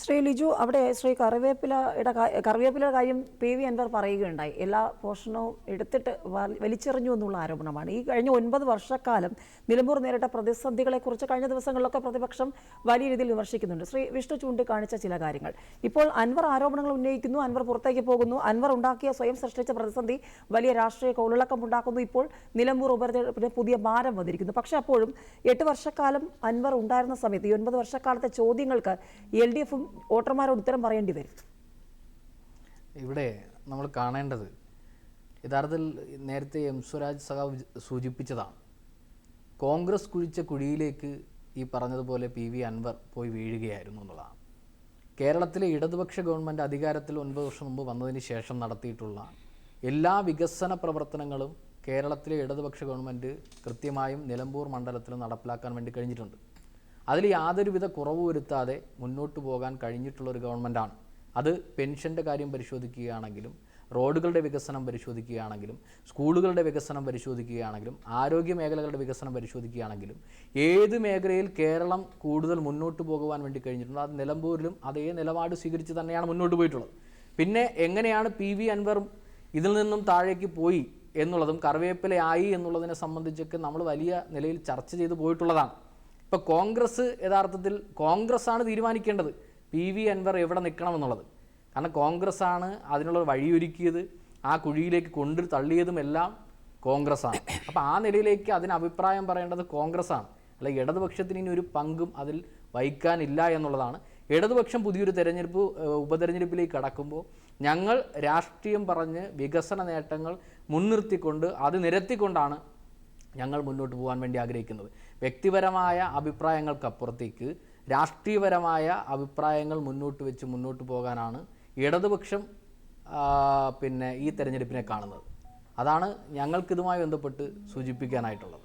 ശ്രീ ലിജു, അവിടെ ശ്രീ കറിവേപ്പിലയുടെ കാര്യം PV അൻവർ പറയുകയുണ്ടായി. എല്ലാ പോഷണവും എടുത്തിട്ട് വലിച്ചെറിഞ്ഞു എന്നുള്ള ആരോപണമാണ്. ഈ കഴിഞ്ഞ 9 വർഷക്കാലം നിലമ്പൂർ നേരിട്ട പ്രതിസന്ധികളെക്കുറിച്ച് കഴിഞ്ഞ ദിവസങ്ങളിലൊക്കെ പ്രതിപക്ഷം വലിയ രീതിയിൽ വിമർശിക്കുന്നുണ്ട്. ശ്രീ വിഷ്ണു ചൂണ്ടിക്കാണിച്ച ചില കാര്യങ്ങൾ. ഇപ്പോൾ അൻവർ ആരോപണങ്ങൾ ഉന്നയിക്കുന്നു, അൻവർ പുറത്തേക്ക് പോകുന്നു, അൻവർ ഉണ്ടാക്കിയ സ്വയം സൃഷ്ടിച്ച പ്രതിസന്ധി വലിയ രാഷ്ട്രീയ കോളിളക്കം ഉണ്ടാക്കുന്നു. ഇപ്പോൾ നിലമ്പൂർ ഉപതെരഞ്ഞെടുപ്പിന് പുതിയ ഭാരം വന്നിരിക്കുന്നു. പക്ഷേ അപ്പോഴും 8 വർഷക്കാലം അൻവർ ഉണ്ടായിരുന്ന സമയത്ത് ഈ 9 വർഷക്കാലത്തെ ചോദ്യങ്ങൾക്ക് LDF വോട്ടർമാരോട് ഉത്തരം പറയേണ്ടി വരും. ഇവിടെ നമ്മൾ കാണേണ്ടത് യഥാർത്ഥത്തിൽ നേരത്തെ സ്വരാജ് സഖാവ് സൂചിപ്പിച്ചതാണ്. കോൺഗ്രസ് കുഴിച്ച കുഴിയിലേക്ക് ഈ പറഞ്ഞതുപോലെ PV അൻവർ പോയി വീഴുകയായിരുന്നു എന്നുള്ളതാണ്. കേരളത്തിലെ ഇടതുപക്ഷ ഗവൺമെൻറ് അധികാരത്തിൽ 9 വർഷം മുമ്പ് വന്നതിന് ശേഷം നടത്തിയിട്ടുള്ള എല്ലാ വികസന പ്രവർത്തനങ്ങളും കേരളത്തിലെ ഇടതുപക്ഷ ഗവൺമെൻറ് കൃത്യമായും നിലമ്പൂർ മണ്ഡലത്തിൽ നടപ്പിലാക്കാൻ വേണ്ടി കഴിഞ്ഞിട്ടുണ്ട്. അതിൽ യാതൊരുവിധ കുറവ് വരുത്താതെ മുന്നോട്ട് പോകാൻ കഴിഞ്ഞിട്ടുള്ളൊരു ഗവൺമെൻറ്റാണ്. അത് പെൻഷൻ്റെ കാര്യം പരിശോധിക്കുകയാണെങ്കിലും, റോഡുകളുടെ വികസനം പരിശോധിക്കുകയാണെങ്കിലും, സ്കൂളുകളുടെ വികസനം പരിശോധിക്കുകയാണെങ്കിലും, ആരോഗ്യ മേഖലകളുടെ വികസനം പരിശോധിക്കുകയാണെങ്കിലും, ഏത് മേഖലയിൽ കേരളം കൂടുതൽ മുന്നോട്ട് പോകുവാൻ വേണ്ടി കഴിഞ്ഞിട്ടുണ്ട് അത് നിലമ്പൂരിലും അതേ നിലപാട് സ്വീകരിച്ച് തന്നെയാണ് മുന്നോട്ട് പോയിട്ടുള്ളത്. പിന്നെ എങ്ങനെയാണ് PV അൻവർ ഇതിൽ നിന്നും താഴേക്ക് പോയി എന്നുള്ളതും കറിവേപ്പിലയായി എന്നുള്ളതിനെ സംബന്ധിച്ചൊക്കെ നമ്മൾ വലിയ നിലയിൽ ചർച്ച ചെയ്ത് പോയിട്ടുള്ളതാണ്. ഇപ്പോൾ കോൺഗ്രസ് യഥാർത്ഥത്തിൽ കോൺഗ്രസ്സാണ് തീരുമാനിക്കേണ്ടത് PV അൻവർ എവിടെ നിൽക്കണമെന്നുള്ളത്. കാരണം കോൺഗ്രസ്സാണ് അതിനുള്ള വഴിയൊരുക്കിയത്, ആ കുഴിയിലേക്ക് കൊണ്ട് തള്ളിയതുമെല്ലാം കോൺഗ്രസ്സാണ്. അപ്പോൾ ആ നിലയിലേക്ക് അതിന് അഭിപ്രായം പറയേണ്ടത് കോൺഗ്രസ്സാണ്. അല്ല, ഇടതുപക്ഷത്തിന് ഇനി ഒരു പങ്കും അതിൽ വഹിക്കാനില്ല എന്നുള്ളതാണ്. ഇടതുപക്ഷം പുതിയൊരു ഉപതെരഞ്ഞെടുപ്പിലേക്ക് കടക്കുമ്പോൾ ഞങ്ങൾ രാഷ്ട്രീയം പറഞ്ഞ് വികസന നേട്ടങ്ങൾ മുൻനിർത്തിക്കൊണ്ട് അത് നിരത്തിക്കൊണ്ടാണ് ഞങ്ങൾ മുന്നോട്ട് പോകാൻ വേണ്ടി ആഗ്രഹിക്കുന്നത്. വ്യക്തിപരമായ അഭിപ്രായങ്ങൾക്കപ്പുറത്തേക്ക് രാഷ്ട്രീയപരമായ അഭിപ്രായങ്ങൾ മുന്നോട്ട് പോകാനാണ് ഇടതുപക്ഷം ഈ തെരഞ്ഞെടുപ്പിനെ കാണുന്നത്. അതാണ് ഞങ്ങൾക്കിതുമായി ബന്ധപ്പെട്ട് സൂചിപ്പിക്കാനായിട്ടുള്ളത്.